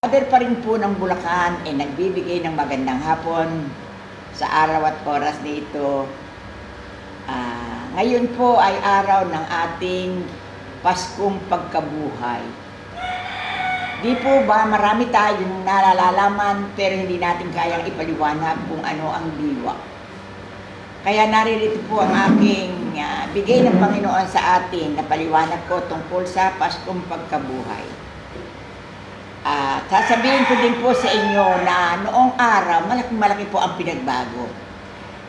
Father pa rin po ng Bulacan ay nagbibigay ng magandang hapon sa araw at oras nito. Ngayon po ay araw ng ating Paskong Pagkabuhay. Di po ba marami tayong nalalaman pero hindi natin kayang ipaliwanag kung ano ang diwa. Kaya naririto po ang aking bigay ng Panginoon sa atin na paliwanag ko tungkol sa Paskong Pagkabuhay. Sasabihin ko din po sa inyo na noong araw, malaki po ang pinagbago.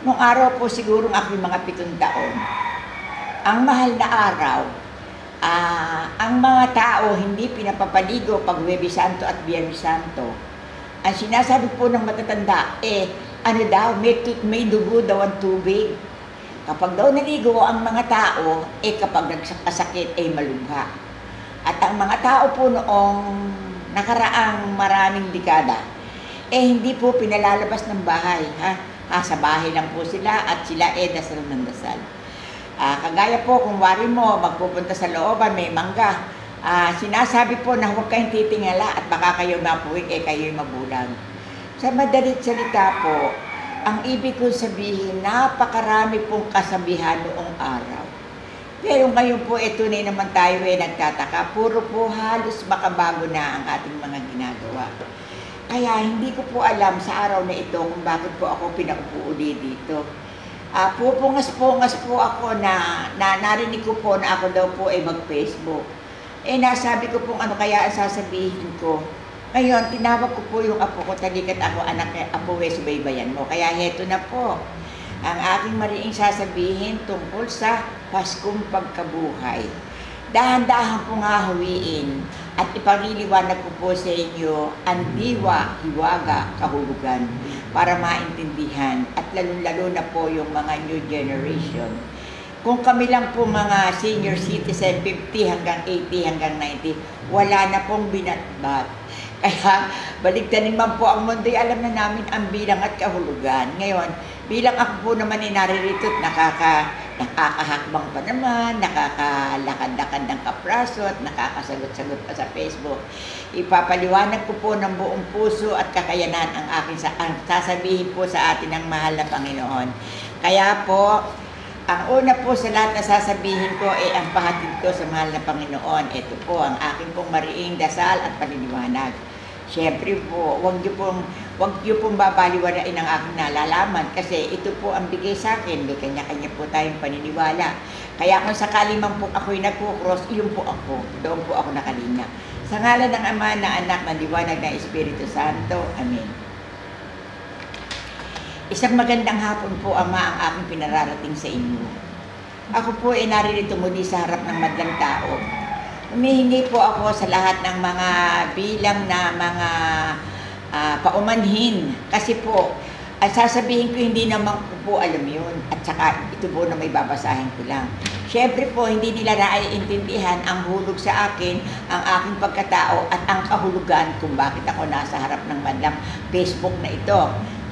Noong araw po siguro aking mga 7 taon. Ang mahal na araw, ang mga tao hindi pinapapaligo pag Huwebes Santo at Biyernes Santo. Ang sinasabi po ng matatanda, may dugo daw ang tubig. Kapag daw naligo ang mga tao, kapag nagsakasakit ay malubha. At ang mga tao po noong nakaraang maraming dekada, hindi po pinalalabas ng bahay. Sa bahay lang po sila at sila dasal ng dasal. Kagaya po kung wari mo, magpupunta sa looban, may mangga. Sinasabi po na huwag kayong titingala at baka kayo mapuwing, kayo'y mabulag. Sa madalit salita po, ang ibig kong sabihin, napakarami pong kasabihan noong araw. Pero ngayon po, tunay naman tayo nagtataka. Puro po halos makabago na ang ating mga ginagawa. Kaya hindi ko po alam sa araw na ito kung bakit po ako pinaupo uli dito. Pupungas-pungas po ako na narinig ko po na ako daw po ay mag-Facebook. Nasabi ko pong ano kaya ang sasabihin ko. Ngayon, tinawag ko po yung apo ko, talikat ako, anak, apo, subaybayan mo. Kaya heto na po. Ang aking mariing sasabihin tungkol sa Paskong Pagkabuhay. Dahan-dahan po nga hawiin at ipariliwanag ko po sa inyo ang diwa, hiwaga, kahulugan para maintindihan at lalo-lalo na po yung mga new generation. Kung kami lang po mga senior citizen, 50 hanggang 80 hanggang 90, wala na pong binatbat. Kaya baligtanin man po ang mundo, alam na namin ang bilang at kahulugan. Ngayon, bilang ako po naman naririto at nakakahakbang pa naman, nakakalakad-lakad ng kapraso at nakakasagot-sagot pa sa Facebook. Ipapaliwanag ko po ng buong puso at kakayanan ang sasabihin po sa atin ng mahal na Panginoon. Kaya po, ang una po sa lahat na sasabihin ko ang pahatid ko sa mahal na Panginoon. Ito po ang aking pong mariing dasal at paniniwanag. Siyempre po, huwag niyo pong babaliwalain ang aking nalalaman kasi ito po ang bigay sa akin. May kanya-kanya po tayong paniniwala. Kaya kung sakali man po ako'y nagpo-cross, iyon po ako. Doon po ako nakalina. Sa ngalan ng Ama, na Anak, ng Liwanag ng Espiritu Santo. Amen. Isang magandang hapon po, Ama, ang aking pinararating sa inyo. Ako po naririto muli sa harap ng madlang tao. Humihingi po ako sa lahat ng mga bilang na mga paumanhin. Kasi po, sasabihin ko hindi naman ko po alam yun. At saka ito po na may babasahin ko lang. Siyempre po, hindi nila naiintindihan ang hulog sa akin, ang aking pagkatao at ang kahulugan kung bakit ako nasa harap ng madlang Facebook na ito.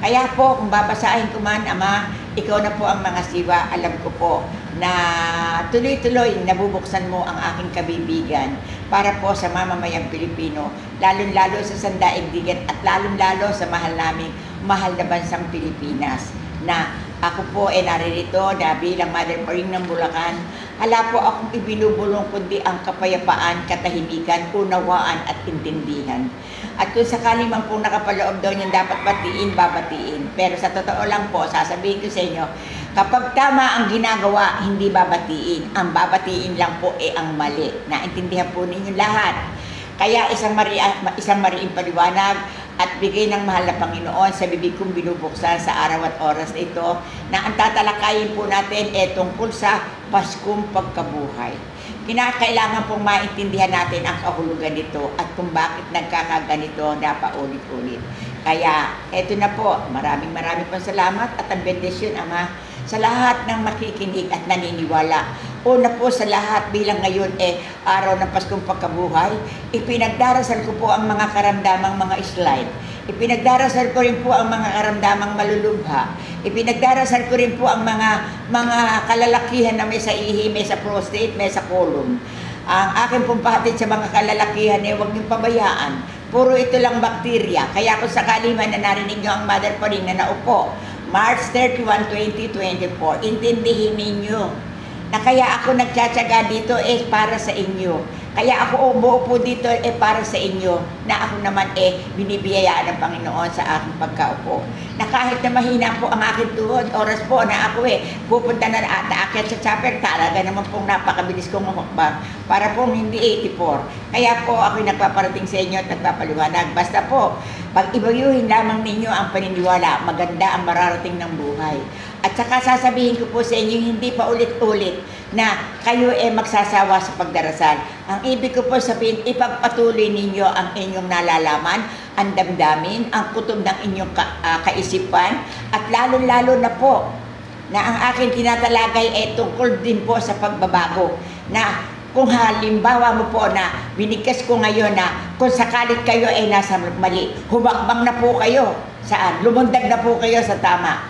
Kaya po, kung babasahin ko man, Ama, ikaw na po ang mga siwa. Alam ko po na tuloy-tuloy nabubuksan mo ang aking kabibigan para po sa mamamayang Pilipino, lalong-lalo sa sandaigdigan at lalong-lalo sa mahal na bansang Pilipinas. Na ako po naririto na bilang Mother Paring ng Bulacan, hala po akong ibinubulong kundi ang kapayapaan, katahimikan, unawaan at intindihan. At kung sakali man pong nakapaloob daw niyan dapat batiin, babatiin. Pero sa totoo lang po, sasabihin ko sa inyo, kapag tama ang ginagawa, hindi babatiin. Ang babatiin lang po ang mali. Naintindihan po ninyo lahat. Kaya isang mariing paliwanag at bigay ng mahal na Panginoon sa bibig kong binubuksan sa araw at oras na ito na ang tatalakayin po natin tungkol sa Paskong Pagkabuhay. Kinakailangan pong maintindihan natin ang kahulugan nito at kung bakit nagkakaganito na paulit-ulit. Kaya eto na po, maraming pong salamat at ang bendisyon, Ama, sa lahat ng makikinig at naniniwala. Una po sa lahat, bilang ngayon araw ng Paskong Pagkabuhay, ipinagdarasal ko po ang mga karamdamang mga slide. Ipinagdarasal ko rin po ang mga karamdamang malulubha. Ipinagdarasal ko rin po ang mga kalalakihan na may sa ihi, may sa prostate, may sa colon. Ang aking pong pahatid sa mga kalalakihan huwag niyong pabayaan. puro ito lang bakterya. Kaya kung sakali man na narinig nyo ang mother pa rin na naupo, March 31, 2024, intindihin ninyo na kaya ako nagtsatsaga dito para sa inyo. Kaya ako umuupo dito para sa inyo, na ako naman binibiyayaan ng Panginoon sa aking pagkaupo. Na kahit na mahina po ang aking tuhod, oras po na ako pupunta na aakyat sa chapel, talaga naman pong napakabilis kong humakbang para pong hindi 84. Kaya po ako'y nagpaparating sa inyo at nagpapaliwanag. Basta po, pag-ibayuhin lamang ninyo ang paniniwala, maganda ang mararating ng buhay. At saka sasabihin ko po sa inyo, hindi pa ulit-ulit na kayo magsasawa sa pagdarasal. Ang ibig ko po sabihin, ipagpatuloy ninyo ang inyong nalalaman, ang damdamin, ang kutob ng inyong kaisipan, at lalo-lalo na po na ang aking tinatalagay tungkol din po sa pagbabago. Na kung halimbawa mo po na binigkas ko ngayon na kung sakalit kayo nasa mali, humakbang na po kayo. Saan? Lumundag na po kayo sa tama.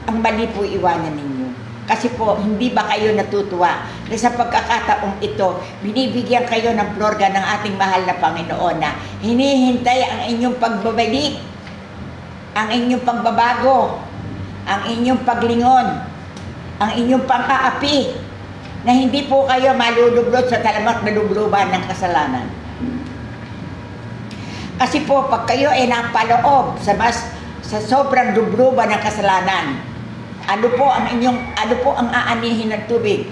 Ang mali po iwanan ninyo. Kasi po, hindi ba kayo natutuwa na sa pagkakataong ito, binibigyan kayo ng plorga ng ating mahal na Panginoon na hinihintay ang inyong pagbabalik, ang inyong pagbabago, ang inyong paglingon, ang inyong pang-aapi, na hindi po kayo malulublot sa talamak na lubluban ng kasalanan. Kasi po, pag kayo napaloob sa sobrang lubluban ng kasalanan, ano po ang aanihin ng tubig?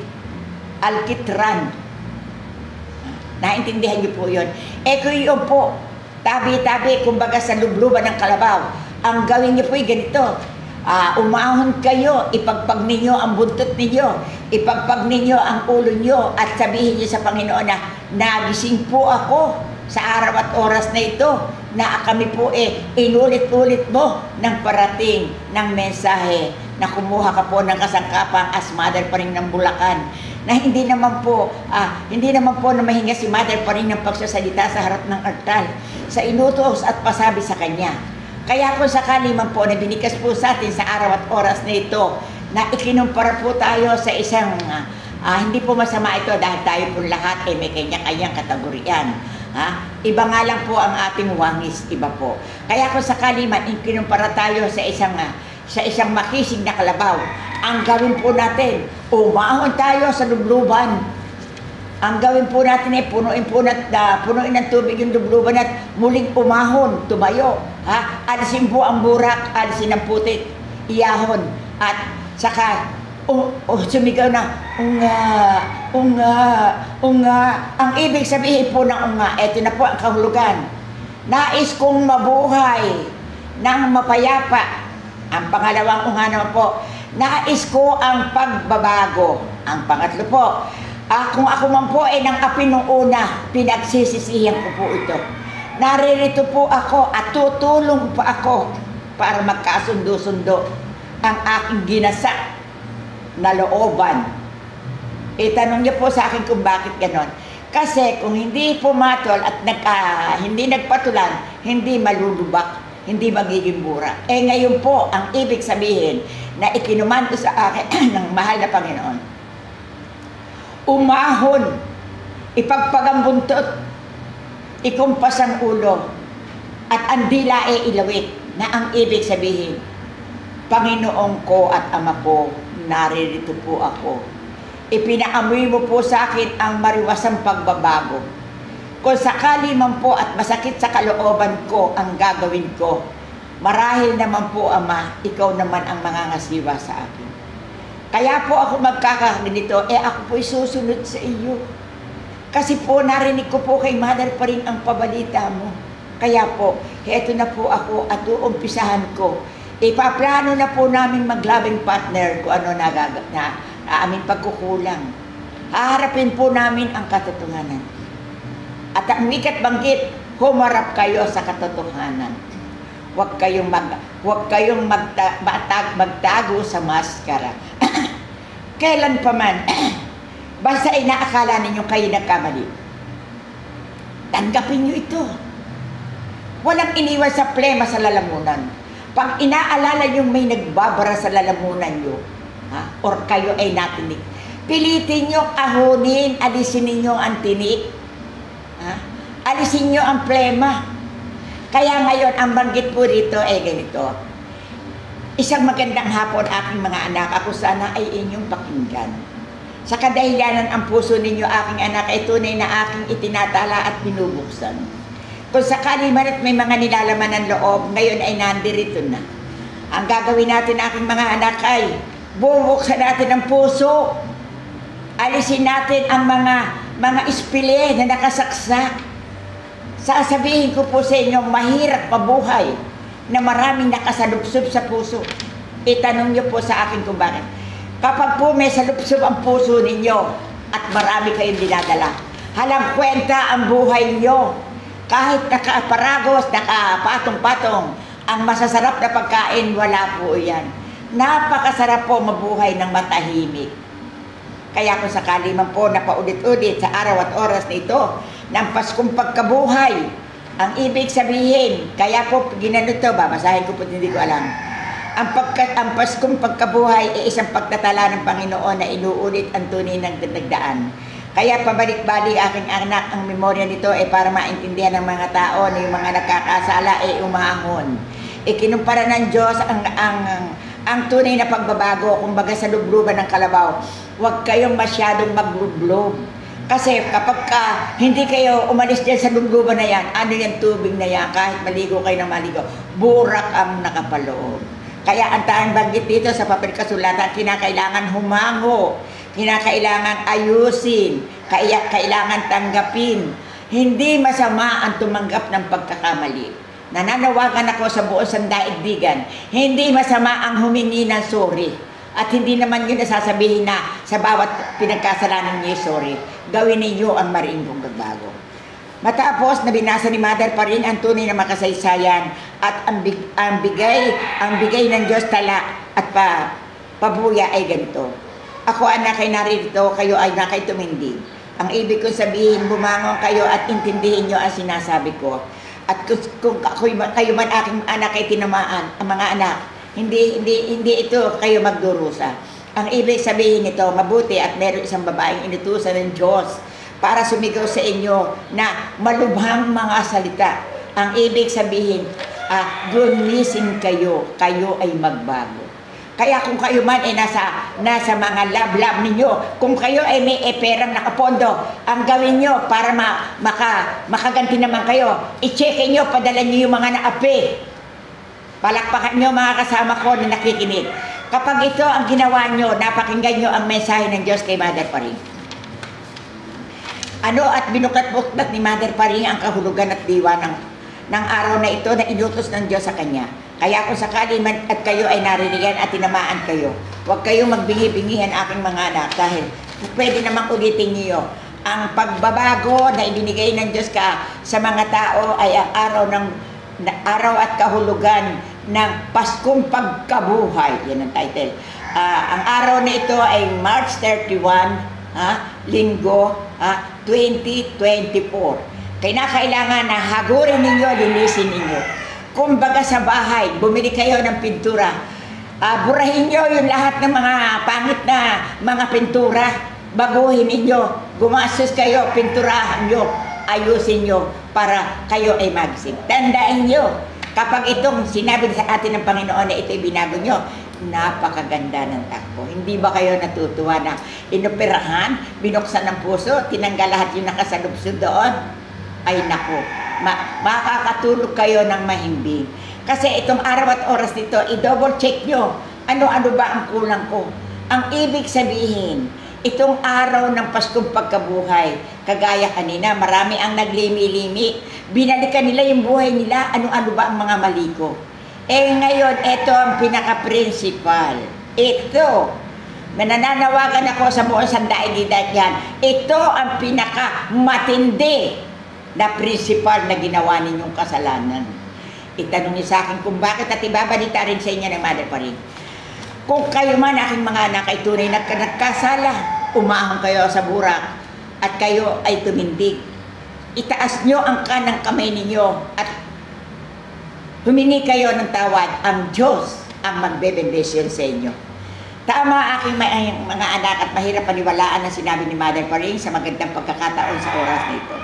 Alkitran. Naintindihan niyo po yun. Kung yun po, tabi-tabi, kumbaga sa lubluban ng kalabaw, ang gawin niyo po ganito. Umahon kayo, ipagpag ninyo ang buntot ninyo, ipagpag ninyo ang ulo niyo, at sabihin niyo sa Panginoon na, nagising po ako sa araw at oras na ito, na kami po inulit-ulit mo ng parating ng mensahe, na kumuha ka po ng kasangkapang as mother pa rin ng Bulacan, na hindi naman po na mahinga si mother pa rin ng pagsasalita sa harap ng altar, sa inutos at pasabi sa kanya. Kaya kung sakali man po na binikas po sa atin sa araw at oras na ito, na ikinumpara po tayo sa isang, hindi po masama ito dahil tayo po lahat may kanya-kanyang kategoryan. Iba nga lang po ang ating wangis, iba po. Kaya kung sakali man ikinumpara tayo sa isang makisig na kalabaw, ang gawin po natin, umahon tayo sa lubluban. Ang gawin po natin punuin ng tubig yung lubluban at muling umahon, tumayo. Alisin po ang burak, alisin ang putik, iyahon, at saka sumigaw na, unga. Ang ibig sabihin po ng unga, eto na po ang kahulugan. Nais kong mabuhay ng mapayapa. Ang pangalawang unga naman po, nais ko ang pagbabago. Ang pangatlo po, kung ako man po ng api nung una, pinagsisisihan ko po ito. Naririto po ako at tutulong pa ako para magkasundo-sundo ang aking ginasa na looban. Itanong niyo po sa akin kung bakit ganon. Kasi kung hindi pumatol at hindi nagpatulan, hindi malulubak, hindi magiging bura. Ngayon po, ang ibig sabihin na ikinumando sa akin ng mahal na Panginoon, umahon, ipagpag ang buntot, ikumpas ang ulo, at ang dila ilawit, na ang ibig sabihin, Panginoon ko at Ama ko, naririto po ako. Ipinaamoy mo po sa akin ang mariwasang pagbabago. Kung sakali man po at masakit sa kalooban ko ang gagawin ko, marahil naman po, Ama, ikaw naman ang mangangasiwa sa akin. Kaya po ako magkakaganito, ako po'y susunod sa iyo. Kasi po narinig ko po kay Mother pa rin ang pabalita mo. Kaya po, heto na po ako at uumpisahan ko. Ipaplano na po namin maglabing partner kung ano na aming pagkukulang. Haharapin po namin ang katotohanan. At ang wikat banggit, humarap kayo sa katotohanan. Huwag kayong magtago sa maskara. Kailan pa man, basta inaakala ninyo kayo nagkamali. Tanggapin nyo ito. Walang iniwan sa plema sa lalamunan. Pag inaalala nyo may nagbabara sa lalamunan nyo, or kayo ay natinik, pilitin nyo ahonin, alisin ninyo ang tinik, alisin nyo ang plema. Kaya ngayon, ang banggit po rito ay ganito. Isang magandang hapon aking mga anak, ako sana ay inyong pakinggan. Sa kadahilanan ang puso ninyo aking anak ay tunay na aking itinatala at binubuksan. Kung sakali man at may mga nilalaman ng loob, ngayon ay nandirito na. Ang gagawin natin aking mga anak ay bubuksan natin ang puso. Alisin natin ang mga ispile na nakasaksak. Sasabihin ko po sa inyo, mahirap mabuhay na maraming nakasalubsob sa puso. Itanong niyo po sa akin kung bakit. Kapag po may salubsob ang puso ninyo at marami kayong dinadala, halang kwenta ang buhay niyo. Kahit nakaparagos, nakapatong-patong, ang masasarap na pagkain, wala po yan. Napakasarap po mabuhay ng matahimik. Kaya kung sakali man po na paulit-ulit sa araw at oras na ito, ng Paskong pagkabuhay, ang ibig sabihin, kaya po ginano to, babasahin ko po, hindi ko alam. Ang Paskong pagkabuhay ay isang pagtatala ng Panginoon na inuulit ang tunay ng dagdaan. Kaya pabalik-balik aking anak, ang memorya nito ay para maintindihan ng mga tao na yung mga nagkakasala ay umahon. Ikinumpara ng Diyos ang tunay na pagbabago, kumbaga sa lubluban ng kalabaw. Huwag kayong masyadong maglublob. Kasi kapag hindi kayo umalis dyan sa lubluban na yan, ano yung tubig na yan, kahit maligo kayo ng maligo, burak ang nakapaloob. Kaya ang tayong banggit dito sa papel kasulatan, kinakailangan humango, kinakailangan ayusin, kailangan tanggapin. Hindi masama ang tumanggap ng pagkakamali. Nananawagan ako sa buong sandaigdigan, hindi masama ang humingi ng sorry. At hindi naman yun nasasabihin na sa bawat pinagkasalanan niyo sorry. Gawin ninyo ang mariing pagbabago. Matapos na binasa ni Mother pa rin ang tunay na makasaysayan at ang bigay ng Diyos tala at pabuya ay ganito. Ako anak ay narito, kayo ay nakay tumindig. Ang ibig kong sabihin, bumangon kayo at intindihin nyo ang sinasabi ko. At kung kayo man aking anak ay tinamaan, ang mga anak, hindi ito kayo magdurusa. Ang ibig sabihin nito, mabuti at meron isang babaeng inutusan ng Diyos para sumigaw sa inyo na malubhang mga salita. Ang ibig sabihin, gumising kayo ay magbago. Kaya kung kayo man ay nasa mga lab ninyo, kung kayo ay may perang nakapondo, ang gawin nyo para makaganti naman kayo, i-check nyo, padala nyo yung mga naapi. Palakpakan nyo mga kasama ko na nakikinig. Kapag ito ang ginawa nyo, napakinggan nyo ang mensahe ng Diyos kay Mother Paring. At binuklat-buklat ni Mother Paring ang kahulugan at diwa ng araw na ito na inutos ng Diyos sa Kanya. Kaya kung sakali man at kayo ay naririyan at tinamaan kayo, huwag kayong magbingi-bingihan aking mga anak dahil pwede namang ulitin niyo. Ang pagbabago na ibinigay ng Diyos sa mga tao ay ang araw at kahulugan ng Paskong Pagkabuhay. Yan ang title. Ang araw na ito ay March 31, Linggo, 2024. Kailangan na hagurin ninyo, linisin ninyo. Kumbaga sa bahay, bumili kayo ng pintura. Burahin nyo yung lahat ng mga pangit na mga pintura. Baguhin ninyo. Gumastos kayo, pinturahan nyo. Ayusin nyo para kayo ay magising. Tandaan nyo, kapag itong sinabi sa atin ng Panginoon na ito'y binago nyo, napakaganda ng takbo. Hindi ba kayo natutuwa na inoperahan, binuksan ng puso, tinanggal lahat yung nakasalubsod doon? Ay nako, makakatulog kayo ng mahimbing. Kasi itong araw at oras nito, i-double check nyo, ano-ano ba ang kulang ko? Ang ibig sabihin, itong araw ng Paskong Pagkabuhay, kagaya kanina, marami ang naglimi-limi. Binalikan nila yung buhay nila, ano-ano ba ang mga mali ko. Ngayon, ito ang pinaka-principal. Ito, nananawagan ako sa buong sandaigdigan yan. Ito ang pinaka-matindi na principal na ginawa ninyong kasalanan. Itanong niyo sa akin kung bakit at ibabalita rin sa inyo ng Mother Paring. Kung kayo man aking mga anak ay tunay na nagkasala, umahon kayo sa burak at kayo ay tumindig. Itaas nyo ang kanang kamay ninyo at humingi kayo ng tawad. Ang Diyos ang magbebendisyon sa inyo. Tama aking mga anak at mahirap paniwalaan ang sinabi ni Mother Paring sa magandang pagkakataon sa oras na ito.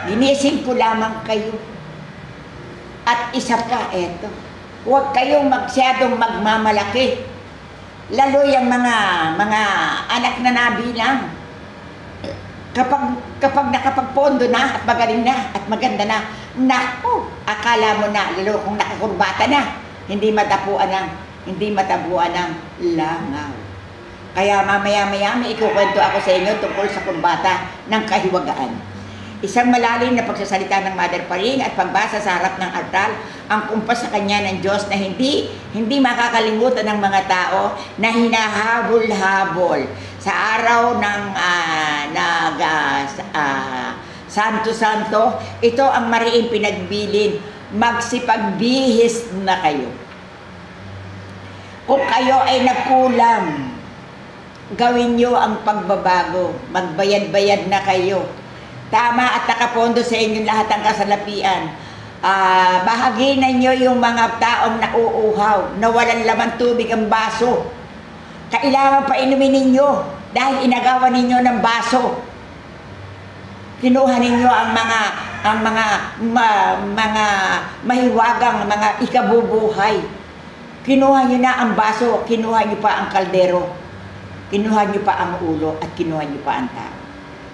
Ginising ko lamang kayo At isa pa, eto, huwag kayong masyadong magmamalaki. Lalo yung mga anak na nabilang. Kapag nakapagpondo na at magaling na at maganda na, naku, akala mo na, lalo kung nakakurbata na, hindi matabuan ng langaw. Kaya mamaya-maya may ikukwento ako sa inyo tungkol sa kurbata ng kahiwagaan. Isang malalim na pagsasalita ng Mother Paring at pagbasa sa harap ng altar ang kumpas sa kanya ng Diyos na hindi makakalimutan ng mga tao na hinahabol-habol sa araw ng Santo-Santo. Ito ang mariing pinagbilin, magsipagbihis na kayo. Kung kayo ay nagkulang, gawin nyo ang pagbabago, magbayad-bayad na kayo. Tama at nakapondo sa inyo lahat ang kasalapian. Bahaginan nyo yung mga taong nauuhaw, na walang laman tubig ang baso. Kailangan pa inumin ninyo dahil inagawan ninyo ng baso. Kinuha ninyo ang mga mahiwagang, mga ikabubuhay. Kinuha nyo na ang baso, kinuha nyo pa ang kaldero, kinuha nyo pa ang ulo, at kinuha nyo pa ang tao.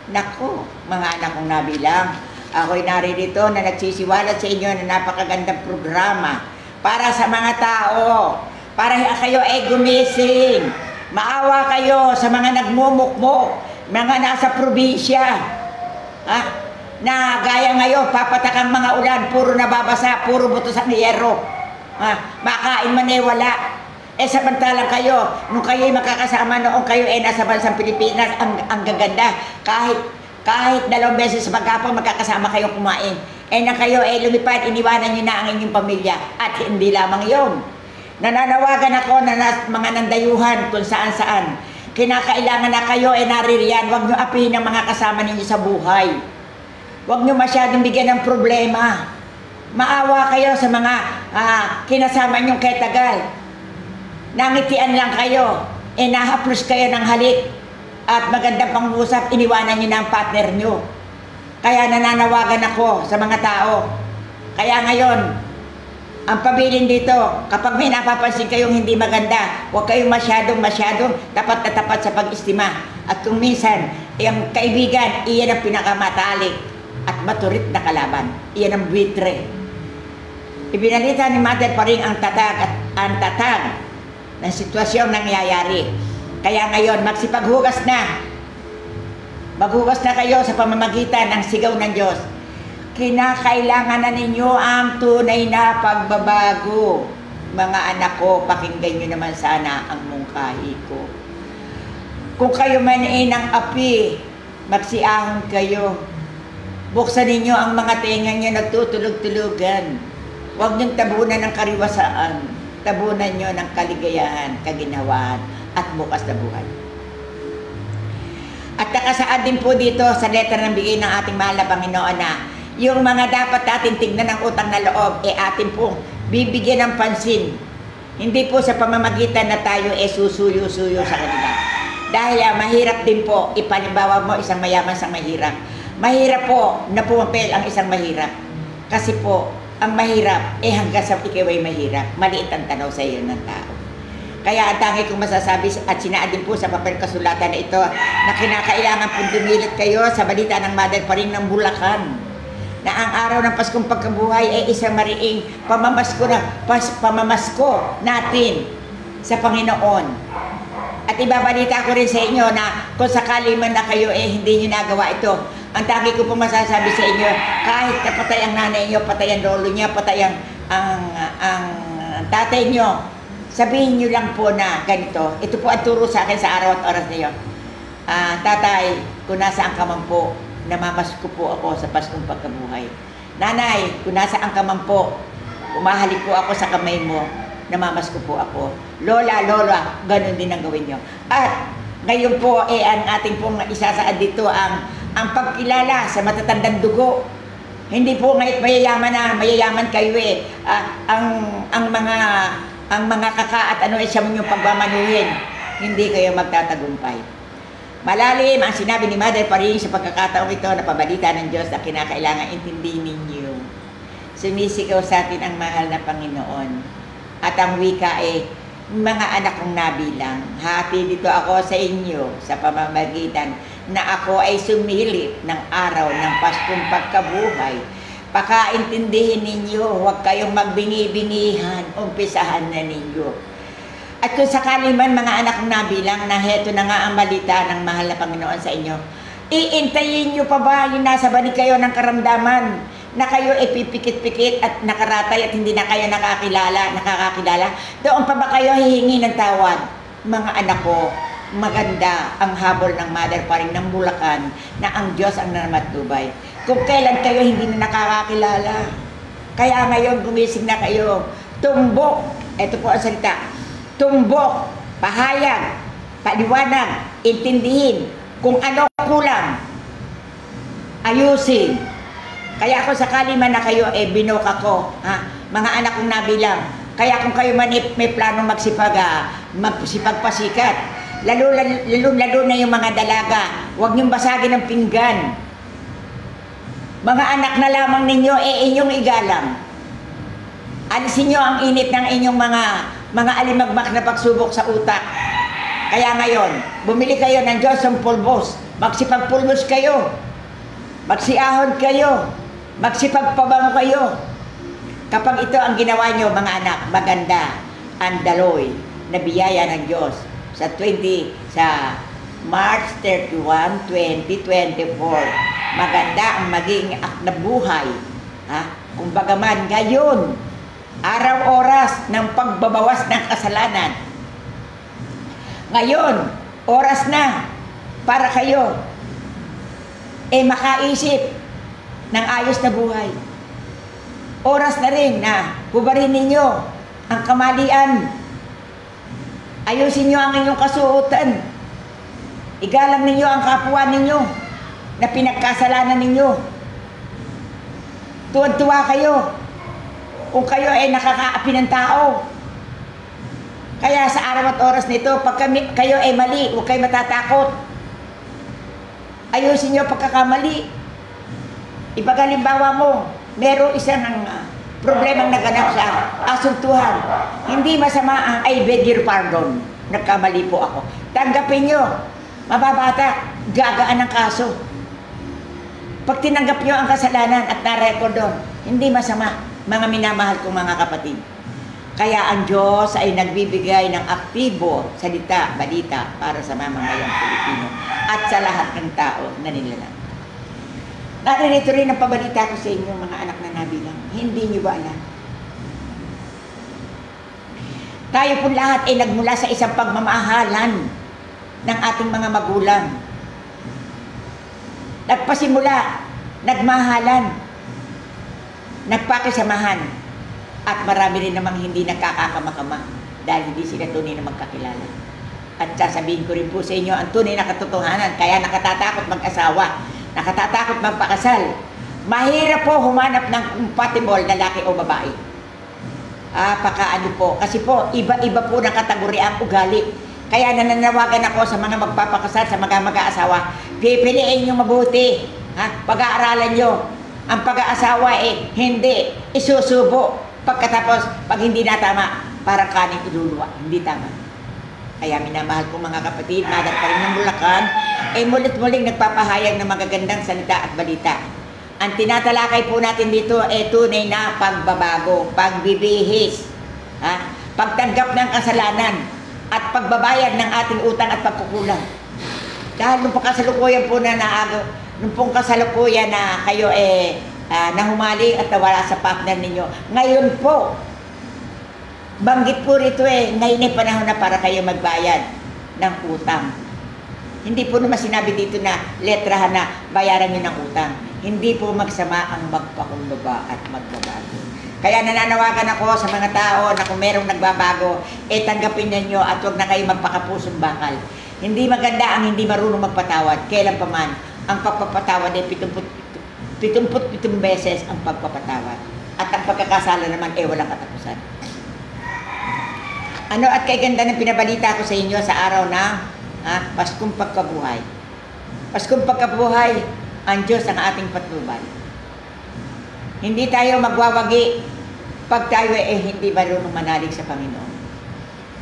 Nako, mga anak kong nabilang, ako'y naririto na nagsisiwalat sa inyo na napakagandang programa para sa mga tao, para kayo ay gumising. Maawa kayo sa mga nagmumukmok, mga nasa probinsya, na gaya ngayon, papatakang mga ulan, puro nababasa, puro buto sa niyero. Makain man eh wala. Samantalang kayo, nung kayo'y makakasama noong kayo nasa bansang Pilipinas, ang gaganda. Kahit 2 beses sa maghapon, magkakasama kayong kumain. Na kayo lumipad, iniwanan nyo na ang inyong pamilya. At hindi lamang yun. Nananawagan ako na mga nandayuhan kung saan-saan. Kinakailangan na kayo naririyan. Huwag nyo apihin ang mga kasama ninyo sa buhay. Huwag nyo masyadong bigyan ng problema. Maawa kayo sa mga kinasama nyong ketagal. Nangitian lang kayo, nahaplos kayo ng halik at magandang pangusap, iniwanan nyo na ang partner nyo. Kaya nananawagan ako sa mga tao. Kaya ngayon, ang pabilin dito, kapag may napapansin kayong hindi maganda, huwag kayong masyadong tapat na tapat sa pag-istima. At kung minsan, ang kaibigan, iyan ang pinakamatalik at maturit na kalaban. Iyan ang buitre. Ibinalita ni Mother Paring ang tatag ng sitwasyong nangyayari. Kaya ngayon, magsipaghugas na. Maghugas na kayo sa pamamagitan ng sigaw ng Diyos. Kinakailangan na ninyo ang tunay na pagbabago. Mga anak ko, pakinggan nyo naman sana ang mungkahi ko. Kung kayo man ng api, magsiahon kayo. Buksan ninyo ang mga tenga nyo, nagtutulog-tulugan. Huwag niyong tabunan ng kariwasaan. Tabunan nyo ng kaligayahan, kaginhawaan, at bukas na buhay. At nakasaad din po dito sa letra ng bigay ng ating mahal na Panginoon na yung mga dapat natin tignan ng utang na loob, atin pong bibigyan ng pansin. Hindi po sa pamamagitan na tayo susuyo-suyo sa kanila. Dahil mahirap din po, ipanibawa mo isang mayaman sa mahirap. Mahirap po na pumapel ang isang mahirap. Kasi po, ang mahirap, hanggang sa ikaw ay mahirap, maliit ang tanaw sa iyo ng tao. Kaya ang tangi kong masasabi at sinaad din po sa papel kasulatan na ito na kinakailangan pong dumilit kayo sa balita ng Mother Paring ng Bulacan na ang araw ng Paskong Pagkabuhay ay isang mariing pamamasko natin sa Panginoon. At ibabalita ko rin sa inyo na kung sakali man na kayo hindi nyo nagawa ito, ang tangi ko po masasabi sa inyo, kahit patay ang nanay nyo, patay ang lolo niya, patay ang tatay nyo, sabihin nyo lang po na ganito. Ito po ang turo sa akin sa araw at oras na yun. Tatay, kung nasaan ka man po, namamasko po ako sa Paskong Pagkabuhay. Nanay, kung nasaan ka man po, umahalik po ako sa kamay mo, namamasko po ako. Lola, ganun din ang gawin nyo. At ngayon po, ang ating pong isasaad dito ang pagkilala sa matatandang dugo. Hindi po ngayon mayayaman kayo ang mga kaka at siya mo yung pagmamanuhin. Hindi kayo magtatagumpay. Malalim ang sinabi ni Mother Paring sa pagkakataong ito na pabalita ng Diyos na kinakailangan intindihin ninyo. sumisigaw sa atin ang mahal na Panginoon. At ang wika mga anak kong nabilang, hati dito ako sa inyo sa pamamagitan na ako ay sumilip ng araw ng Paskong pagkabuhay. Pakaintindihin ninyo, huwag kayong magbingi-bingihan, umpisahan na ninyo. At kung sakali man mga anak kong nabilang na heto na nga ang balita ng mahal na Panginoon sa inyo, iintayin nyo pa ba yung nasa balik kayo ng karamdaman na kayo ipipikit-pikit at nakaratay at hindi na kayo nakakakilala? Doon pa ba kayo hihingi ng tawad? Mga anak ko, maganda ang habol ng mother pa rin ng Bulacan na ang Diyos ang nanamatubay. Kung kailan kayo hindi na nakakakilala. Kaya ngayon gumising na kayo. Tumbok, ito po ang salita, tumbok, pahayag, paliwanag, intindihin kung ano kulang, ayusin. Kaya kung sakali man na kayo binoka ko, mga anak kong nabilang, kaya kung kayo man may plano magsipagpasikat, lalo na yung mga dalaga, huwag niyong basagin ng pinggan. Mga anak na lamang ninyo, inyong igalang. Alisin nyo ang init ng inyong mga alimagmak na pagsubok sa utak. Kaya ngayon, bumili kayo ng Johnson Pulbos, magsipagpulbos kayo, magsiahon kayo, magsipagpabango kayo. Kapag ito ang ginawa nyo mga anak, maganda ang daloy na biyaya ng Diyos sa March 31, 2024. Maganda ang maging na buhay. Kung bagaman ngayon, araw-oras ng pagbabawas ng kasalanan. Ngayon, oras na para kayo makaisip ng ayos na buhay. Oras na rin na hubarin ninyo ang kamalian. Ayusin nyo ang inyong kasuotan. Igalang ninyo ang kapwa ninyo na pinagkasalanan ninyo. Tuwad-tuwa kayo kung kayo ay nakakaapi ng tao. Kaya sa araw at oras nito, pag kayo ay mali, huwag kayo matatakot. Ayusin nyo pagkakamali. Ipagalimbawa mo, merong isang problemang naganap sa asuntuhan. Hindi masama ang I beg your pardon. Nagkamali po ako. Tanggapin nyo. Mababata, gagaan ang kaso. Pag tinanggap nyo ang kasalanan at na-record doon, hindi masama, mga minamahal kong mga kapatid. Kaya ang Diyos ay nagbibigay ng aktibo, salita, balita para sa mamamayang Pilipino at sa lahat ng tao na nilalang. Narinito rin ang pabalita ko sa inyo mga anak na nabilang. Hindi nyo ba alam? Tayo po lahat ay nagmula sa isang pagmamahalan ng ating mga magulang. Nagpasimula, nagmahalan, nagpakisamahan, at marami rin namang hindi nakakakamakama dahil hindi sila tunay na magkakilala. At sasabihin ko rin po sa inyo ang tunay na katotohanan, kaya nakatatakot mag-asawa, nakatatakot magpakasal. Mahirap po humanap ng compatible na lalaki o babae. Pakaano po, kasi po iba-iba po ng kategorya ang ugali. Kaya nananawagan ako sa mga magpapakasal, sa mga mag-aasawa, pipiliin nyo mabuti. Pag-aaralan nyo. Ang pag-aasawa hindi isusubo. Pagkatapos, pag hindi na tama, parang kaning iluluwa. Hindi tama. Kaya minamahal ko mga kapatid, mother pa rin ng Bulacan, mulit-muling nagpapahayag ng magagandang salita at balita. Ang tinatalakay po natin dito tunay na pagbabago, pagbibihis, pagtanggap ng kasalanan, at pagbabayad ng ating utang at pagkukulang. Dahil nung kasalukuyan po nung pong kasalukuyan na kayo nahumaling at nawala sa partner ninyo, ngayon po, banggit po rito ngayon ay panahon na para kayo magbayad ng utang. Hindi po naman sinabi dito na letrahan na bayaran nyo ng utang. Hindi po magsama ang magpakumbaba at magbabago. Kaya nananawagan ako sa mga tao na kung merong nagbabago, tanggapin ninyo at huwag na kayo magpakapusong bakal. Hindi maganda ang hindi marunong magpatawad. Kailan pa man, ang pagpapatawad ay 77 beses ang pagpapatawad. At ang pagkakasala naman walang katapusan. At kay ganda ng pinabalita ko sa inyo sa araw ng Paskong Pagkabuhay. Paskong Pagkabuhay, ang Diyos ang ating patnubay. Hindi tayo magwawagi pag tayo hindi marunong manalig sa Panginoon.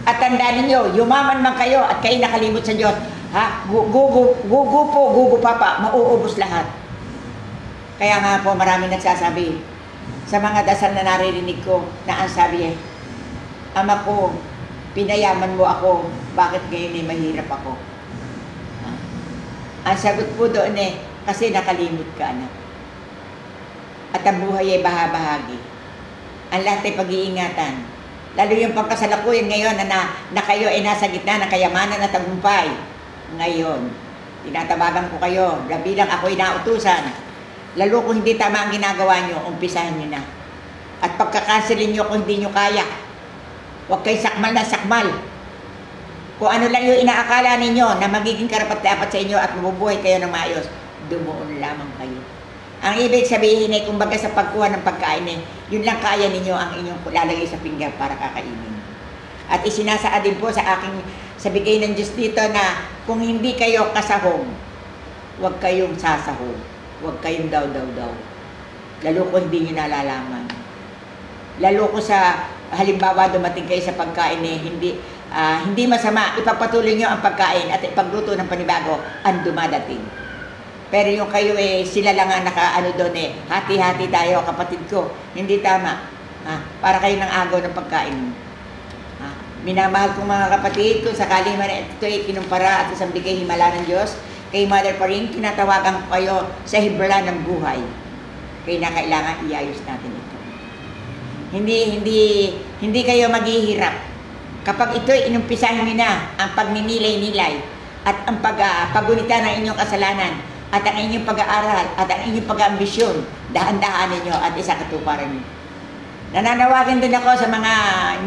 At tandaan ninyo, yumaman man kayo at kayo nakalimot sa Diyos, ha? Gugu papa, mauubos lahat. Kaya nga po maraming nagsasabi sa mga dasal na naririnig ko na ang sabi Ama ko, pinayaman mo ako, bakit ngayon mahirap ako? Ha? Ang sagot po doon kasi nakalimot ka, anak. At ang buhay ay bahabahagi. Ang lahat ay pag-iingatan. Lalo yung pagkasalukuyan ngayon na kayo ay nasa gitna ng kayamanan at tagumpay. Ngayon, tinatabagan ko kayo na bilang ako'y nautusan. Lalo kung hindi tama ang ginagawa nyo, umpisahan nyo na. At pagkakanselin nyo kung hindi nyo kaya. Huwag kayo sakmal na sakmal. Kung ano lang yung inaakala ninyo na magiging karapat-dapat sa inyo at mabubuhay kayo ng maayos, dumuon lamang kayo. Ang ibig sabihin kumbaga sa pagkuha ng pagkain yun lang kaya ninyo ang inyong lalagay sa pinggan para kakainin. At isinasaad din po sa bigay ng Diyos dito na kung hindi kayo kasahog, huwag kayong sasahog. Huwag kayong daw. Lalo ko hindi nyo nalalaman. Lalo ko sa halimbawa dumating kayo sa pagkain hindi masama, ipagpatuloy nyo ang pagkain at ipagluto ng panibago ang dumadating. Pero yung kayo sila lang ang nakaano doon hati-hati tayo kapatid ko. Hindi tama. Para kayo ng agaw ng pagkain. Minamahal kong mga kapatid, kung sakali man ito kinumpara at isang bigay himala ng Diyos, kay Mother Paring, tinatawagan ko kayo sa hibla ng buhay. Kaya na kailangan iayos natin ito. Hindi kayo maghihirap. Kapag ito inumpisahan nyo na ang pagninilay-nilay at ang paggunita ng inyong kasalanan at ang inyong pag-aaral at ang inyong pag-ambisyon, dahan-dahan ninyo at isa katuparan nyo. Nananawagan din ako sa mga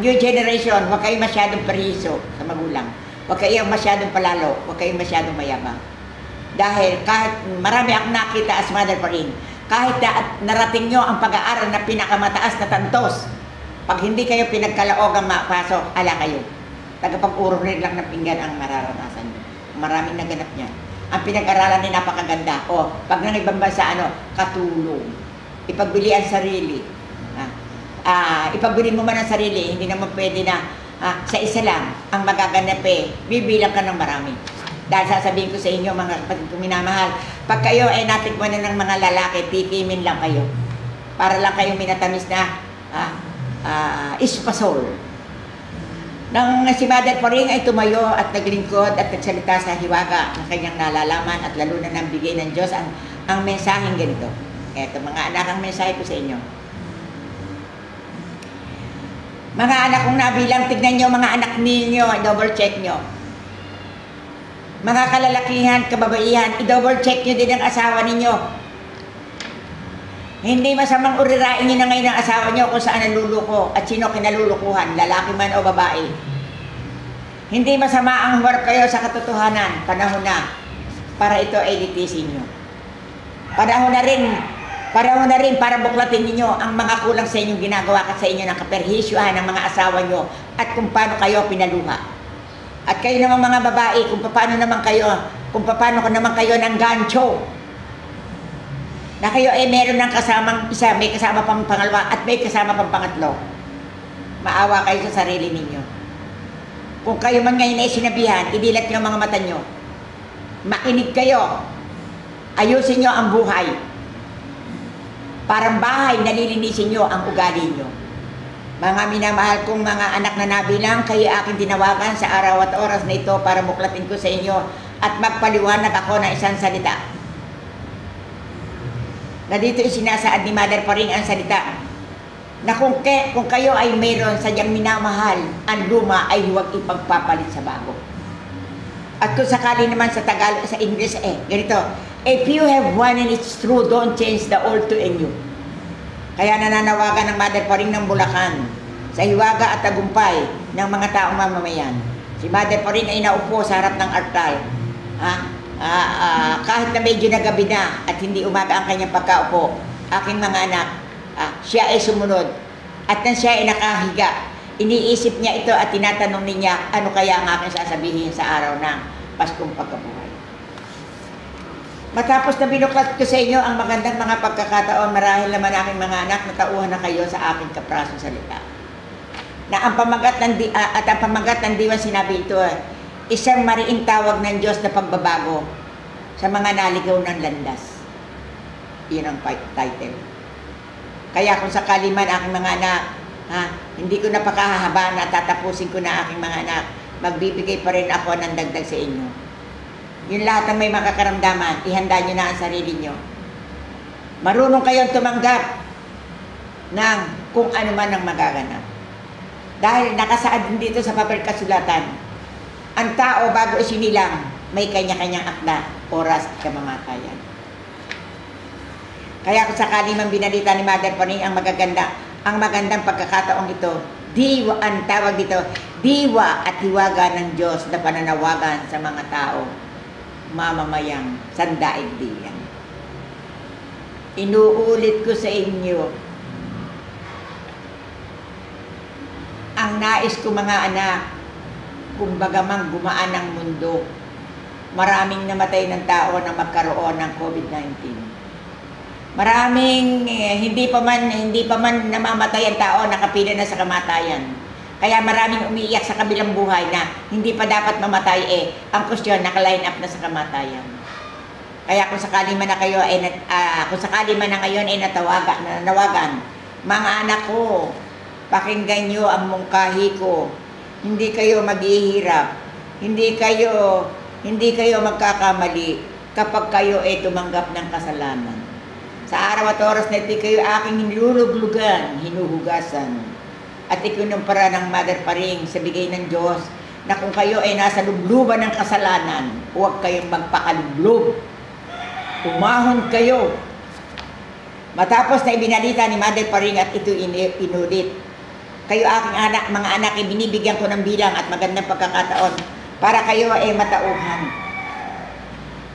new generation, huwag kayong masyadong periso sa magulang. Huwag kayong masyadong palalo, huwag kayong masyadong mayabang. Dahil kahit marami akong nakita as Mother Paring, kahit narating nyo ang pag-aaral na pinakamataas na tantos, pag hindi kayo pinagkalaogang mapasok, ala kayo. Tagapag-urong rin lang ng pinggan ang mararanasan nyo. Maraming naganap niya. Ang pinag-aralan ni napakaganda. Pag nang ibang bansa, katulong. Ipagbili ang sarili. Ipagbili mo man ang sarili, hindi naman pwede na sa isa lang ang magaganap bibilang ka ng marami. Dahil sasabihin ko sa inyo, mga kapatid kong minamahal, pag kayo ay natikman na ng mga lalaki, tikimin lang kayo. Para lang kayo minatamis na ispasol. Nang si Mother Paring ay tumayo at naglingkod at nagsalita sa hiwaga ng kanyang nalalaman at lalo na nang bigay ng Diyos ang mensaheng ganito. Eto mga anak, ang mensahe ko sa inyo. Mga anak kong nabilang, tignan nyo mga anak ninyo, double check nyo. Mga kalalakihan, kababaihan, i-double check nyo din ang asawa ninyo. Hindi masamang urirain nyo na ngayon ang asawa nyo kung saan naluluko at sino kinalulukuhan, lalaki man o babae. Hindi masama ang humarap kayo sa katotohanan, panahon na, para ito ay litisin nyo. Panahon na rin para buklatin ninyo ang mga kulang sa inyong ginagawa at sa inyo ng kaperhisyohan ng mga asawa nyo at kung paano kayo pinaluha. At kayo naman mga babae, kung paano naman kayo ng gancho. Na kayo meron ng kasamang isa, may kasama pang pangalawa at may kasama pang pangatlo. Maawa kayo sa sarili ninyo. Kung kayo man ngayon ay sinabihan, idilat nyo ang mga mata nyo. Makinig kayo. Ayusin nyo ang buhay. Parang bahay, nalilinisin nyo ang ugali nyo. Mga minamahal kong mga anak na nabilang, kayo aking tinawagan sa araw at oras na ito para buklatin ko sa inyo at magpaliwanag ako ng isang salita. Na dito isinasaad ni Mother Paring ang salita na kung kayo ay mayroon sadyang minamahal, ang luma ay huwag ipagpapalit sa bago. At kung sakali naman sa Tagalog, sa English, ganito, if you have one and it's true, don't change the old to a new. Kaya nananawagan ng Mother Paring ng Bulacan sa hiwaga at tagumpay ng mga taong mamamayan. Si Mother Paring ay naupo sa harap ng altar. Kahit na medyo nagabi na at hindi umaga ang kanyang pagkaupo, aking mga anak, siya ay sumunod. At nang siya ay nakahiga, iniisip niya ito at tinatanong niya, ano kaya ang aking sasabihin sa araw ng Paskong Pagkabuhay. Matapos na binuklat ko sa inyo ang magandang mga pagkakataon, marahil naman aking mga anak, natauhan na kayo sa aking kaprasong salita. Na ang pamagat ng diwan sinabi ito, isang mariing tawag ng Diyos na pagbabago sa mga naligaw ng landas. Iyon ang title. Kaya kung sakali man aking mga anak, hindi ko na pakahahabaan at tatapusin ko na aking mga anak, magbibigay pa rin ako ng dagdag sa inyo. Yung lahat ng may makakaramdaman, ihanda nyo na ang sarili nyo. Marunong kayong tumanggap ng kung ano man ang magaganap. Dahil nakasaad din dito sa papel kasulatan, ang tao bago isinilang, may kanya-kanyang akda, oras at kamamatayan. Kaya kung sakali man binalita ni Mother Pani ang magandang pagkakataong ito, diwa ang tawag dito, diwa at hiwaga ng Diyos na pananawagan sa mga tao, mamamayang sandaigdigan. Inuulit ko sa inyo, ang nais ko mga anak, kung bagamang gumaan ang mundo, maraming namatay ng tao na magkaroon ng COVID-19. Maraming hindi pa man namamatay ang tao, nakapila na sa kamatayan. Kaya maraming umiiyak sa kabilang buhay na hindi pa dapat mamatay ang kwestiyon naka-line up na sa kamatayan. Kaya kung sakali man na kayo ngayon ay nawagan, mga anak ko, pakinggan niyo ang mungkahi ko. Hindi kayo maghihirap. Hindi kayo magkakamali kapag kayo ay tumanggap ng kasalanan. Sa araw at oras na ito kayo aking hinuluglugan, hinuhugasan. At ikinumpara ng Mother Paring sa bigay ng Diyos na kung kayo ay nasa lubluban ng kasalanan, huwag kayong magpakalublob. Umahon kayo. Matapos na ibinalita ni Mother Paring at ito inulit, kayo aking anak, mga anak, binibigyan ko ng bilang at magandang pagkakataon para kayo ay matauhan.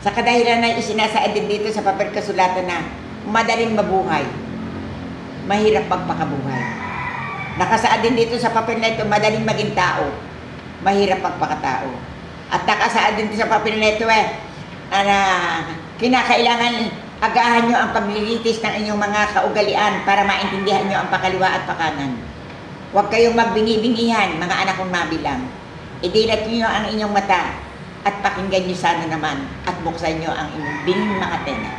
Sa kadahilan na isinasaad din dito sa papel kasulatan na madaling mabuhay, mahirap pagpakabuhay. Nakasaad din dito sa papel na ito, madaling maging tao, mahirap pagpakatao. At nakasaad din dito sa papel na ito kinakailangan agahan nyo ang paglilitis ng inyong mga kaugalian para maintindihan nyo ang pakaliwa at pakanan. Huwag kayong magbingi-bingihan, mga anak kong mabilang. Idilat nyo ang inyong mata at pakinggan nyo sana naman at buksan nyo ang inyong binging makatena.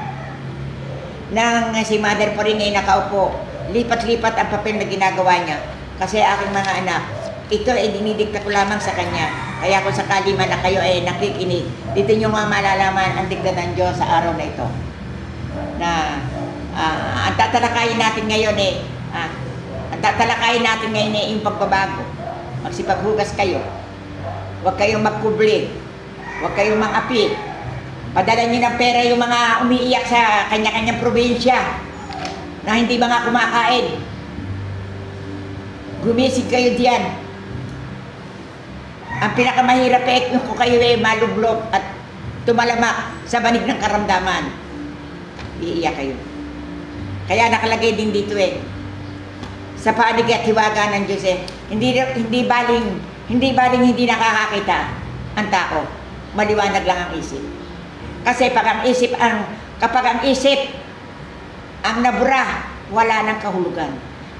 Nang si Mother Paring ay nakaupo, lipat-lipat ang papel na ginagawa niya. Kasi aking mga anak, ito ay dinidikta ko lamang sa kanya. Kaya kung sakali man na kayo ay nakikinig, dito nyo nga malalaman ang dikta ng Diyos sa araw na ito. Na ang tatalakayin natin ngayon yung pagbabago. Magsipaghugas kayo. Huwag kayong magkubli. Huwag kayong mangapi. Padala nyo ng pera yung mga umiiyak sa kanya-kanyang probinsya na hindi ba nga kumakain. Gumisig kayo diyan. Ang pinakamahirap kung kayo ay malublog at tumalamak sa banig ng karamdaman, iiyak kayo. Kaya nakalagay din dito sa panig at hiwaga ng Diyos hindi baling hindi nakakakita ang tao, maliwanag lang ang isip. Kasi kapag ang isip ang nabura, wala ng kahulugan.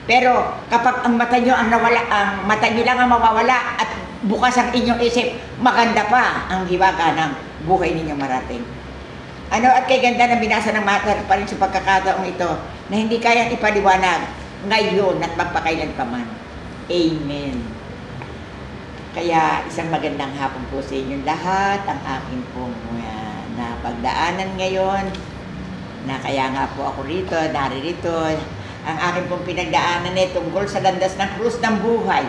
Pero kapag ang mata nyo lang ang mawawala at bukas ang inyong isip, maganda pa ang hiwaga ng buhay ninyong marating. At kay ganda ng binasa ng Mother pa rin sa pagkakataong ito na hindi kayang ipaliwanag ngayon at magpakailan pa man. Amen. Kaya isang magandang hapon po sa inyong lahat. Ang aking pong napagdaanan ngayon, na kaya nga po ako naririto, ang aking pong pinagdaanan tungkol sa landas ng krus ng buhay.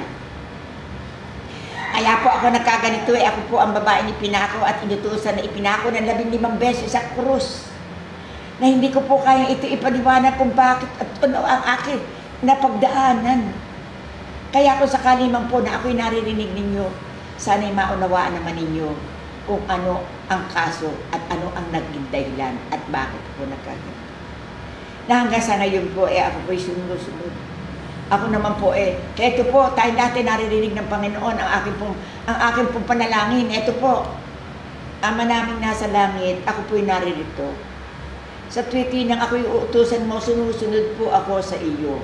Kaya po ako nagkaganito ako po ang babae ni pinako at inutusan na ipinako ng 15 beses sa krus. Na hindi ko po kaya ito ipaliwanag kung bakit at ano ang aking napagdaanan. Kaya kung sakali man po na ako'y naririnig ninyo, sana'y maunawaan naman ninyo kung ano ang kaso at ano ang naging dahilan at bakit po nagkaganito. Na hanggang sa ngayon po, ako po'y sunod-sunod. Ako naman po ito po, tayo dati naririnig ng Panginoon ang aking pong panalangin. Ito po, Ama naming nasa langit, ako po'y naririto. Sa tuwikinang ako'y uutusan mo, sumusunod po ako sa iyo.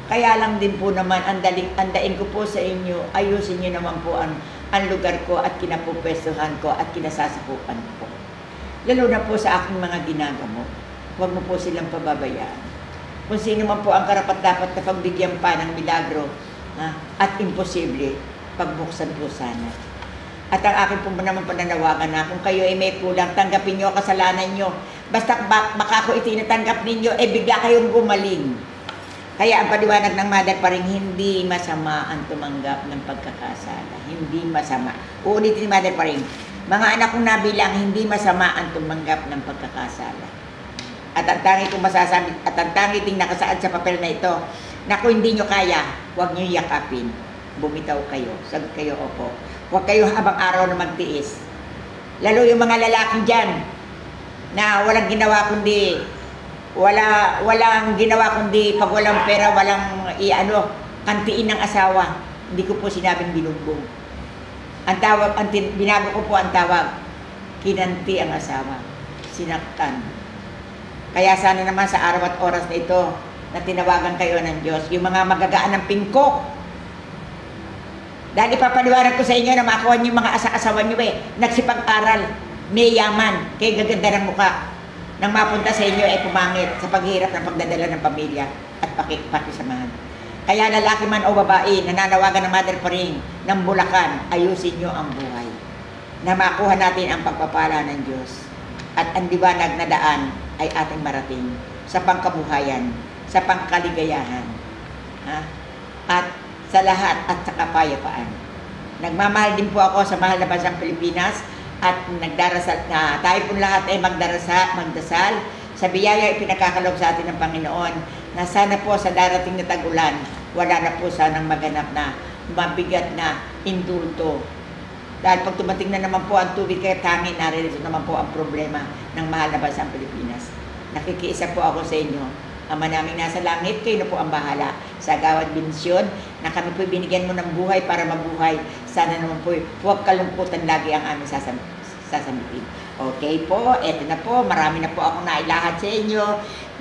Kaya lang din po naman, andain ko po sa inyo, ayusin niyo naman po ang lugar ko at kinapupwestuhan ko at kinasasakupan ko. Lalo na po sa aking mga ginagawa. Huwag mo po silang pababayaan. Kung sino man po ang karapat-dapat na pagbigyan pa ng milagro at imposible, pagbuksan po sana. At ang akin po naman pananawagan na kung kayo ay may kulang, tanggapin nyo ang kasalanan nyo. Basta baka ako itinatanggap ninyo, bigla kayong gumaling. Kaya ang paliwanag ng mother pa rin, hindi masama ang tumanggap ng pagkakasala. Hindi masama. Uulitin ni mother pa rin, mga anak kong nabilang, hindi masama ang tumanggap ng pagkakasala. At ang tangi kong masasabi, at ang tangi ting nakasaad sa papel na ito, na kung hindi nyo kaya, huwag nyo yakapin. Bumitaw kayo. Sagot kayo, opo. Huwag kayo habang araw na magtiis. Lalo yung mga lalaki dyan, na walang ginawa kundi, walang ginawa kundi pag walang pera, walang kantiin ng asawa. Hindi ko po sinabing binugbong. Ang tawag, binago ko po ang tawag, kinanti ang asawa. Sinaktan. Kaya sana naman sa araw at oras na ito, na tinawagan kayo ng Diyos, yung mga magagaan ng pingkok. Dahil ipapaliwanag ko sa inyo na makakuha niyo yung mga asa-asawa niyo nagsipag-aral, may yaman, kaya gaganda ng mukha. Nang mapunta sa inyo ay pumangit sa paghihirap ng pagdadala ng pamilya at pakisamahan. Kaya lalaki man o babae, nananawagan ng mother pa rin ng Bulacan, ayusin niyo ang buhay. Na makuha natin ang pagpapala ng Diyos. At ang liwanag na daan ay ating marating sa pangkabuhayan, sa pangkaligayahan, at sa lahat at sa kapayapaan. Nagmamahal din po ako sa mahal na bansang Pilipinas at nagdarasal na tayo po lahat ay magdasal sa biyaya ipinakakalob sa atin ng Panginoon na sana po sa darating na tag-ulan wala na po sanang maganap na mabigat na indulto. Dahil pag tumating na naman po ang tubig kaya tangin, naririto naman po ang problema ng mahal na bansang Pilipinas. Nakikiisa po ako sa inyo. Ama namin nasa langit, kayo na po ang bahala sa gawad bensyon na kami po binigyan mo ng buhay para mabuhay. Sana naman po, huwag kalungkutan lagi ang aming sasamitin. Okay po, eto na po, marami na po akong nailahad sa inyo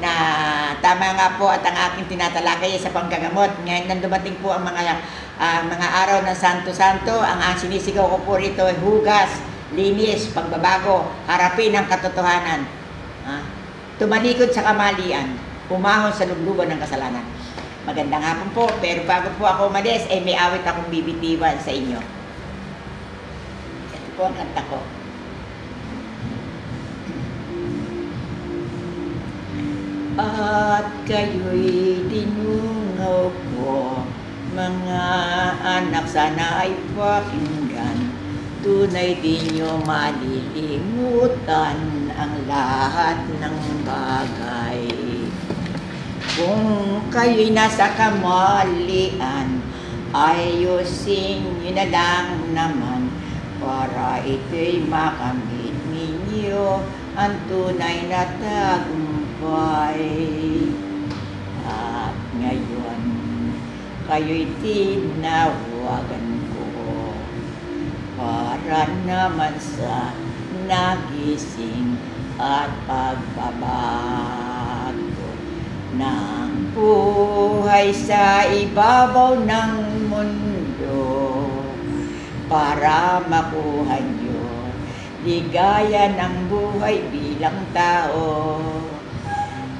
na tama nga po at ang aking tinatalakay sa panggagamot. Ngayon nang dumating po ang mga araw ng Santo-Santo, ang sinisigaw ko po rito ay hugas, linis, pagbabago, harapin ang katotohanan. Tumalikod sa kamalian, umahon sa lubluban ng kasalanan. Magandang hapon po, pero bago po ako umalis, may awit akong bibitiwan sa inyo. Ito po ang kanta ko. At kayo'y dinungaw ko, mga anak, sana ay pakinggan. Tunay din nyo malilimutan ang lahat ng bagay. Kung kayo'y nasa kamalian, ayusin nyo na lang naman para ito'y makamit ninyo ang tunay na tagumpay. At ngayon, kayo'y tinawagan ko para naman sa nagising at pagbabago ng buhay sa ibabaw ng mundo para makuha nyo ligaya ng buhay bilang tao.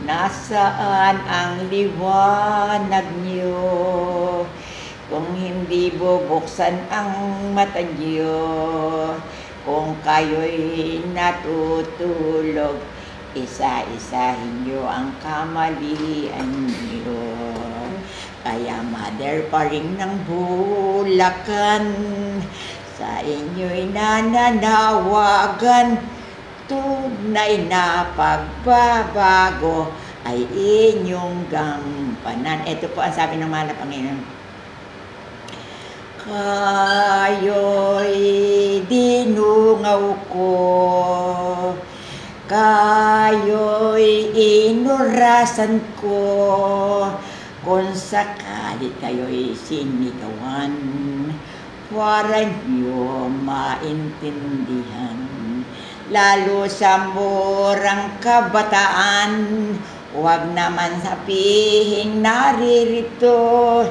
Nasaan ang liwanag nyo? Kung hindi bubuksan ang mata nyo, kung kayo'y natutulog, isa-isahin nyo ang kamalian nyo. Kaya mother pa rin ng Bulacan, sa inyo'y nananawagan, tunay na pagbabago ay inyong gampanan. Ito po ang sabi ng mahal na Panginoon. Kayo'y dinungaw ko, kayo'y inurasan ko, kung sakali kayo'y sinigawan, para niyo maintindihan. lalo sa murang kabataan. Huwag naman sabihin naririto,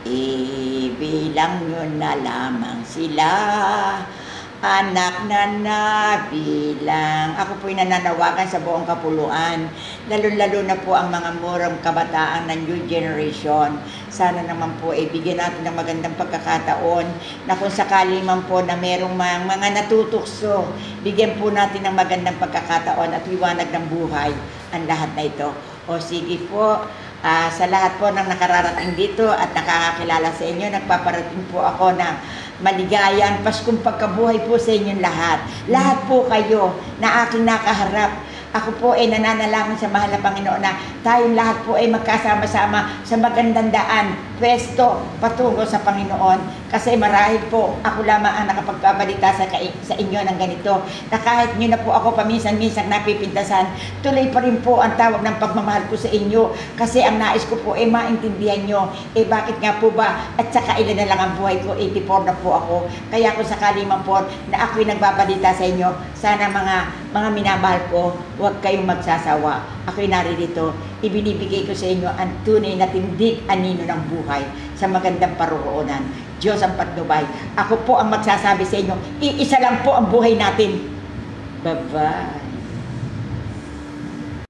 ibilang nyo na lamang sila, anak na nabilang. Ako po'y nananawagan sa buong kapuluan, lalo-lalo na po ang mga murang kabataan ng new generation. Sana naman po bigyan natin ng magandang pagkakataon na kung sakali man po na merong mga natutukso, bigyan po natin ng magandang pagkakataon at liwanag ng buhay ang lahat na ito. O sige po, sa lahat po ng nakararating dito at nakakakilala sa inyo, nagpaparating po ako ng maligayang Paskong pagkabuhay po sa inyong lahat. Lahat po kayo na aking nakaharap. Ako po ay nananalangin sa mahal na Panginoon na tayong lahat po ay magkasama-sama sa magandang daan, pwesto, patungo sa Panginoon. Kasi marahil po ako lamang ang nakapagbabalita sa inyo ng ganito, na kahit nyo na po ako paminsan-minsan napipintasan, tuloy pa rin po ang tawag ng pagmamahal ko sa inyo. Kasi ang nais ko po ay maintindihan nyo, bakit nga po ba, at saka ilan na lang ang buhay ko, 84 na po ako. Kaya kung sakali man po na ako'y nagbabalita sa inyo, sana mga minamahal ko, huwag kayong magsasawa. Ako'y naririto, ibinibigay ko sa inyo ang tunay na tindig anino ng buhay sa magandang paroroonan. Diyos ang patnubay. Ako po ang magsasabi sa inyo, iisa lang po ang buhay natin. Bye-bye.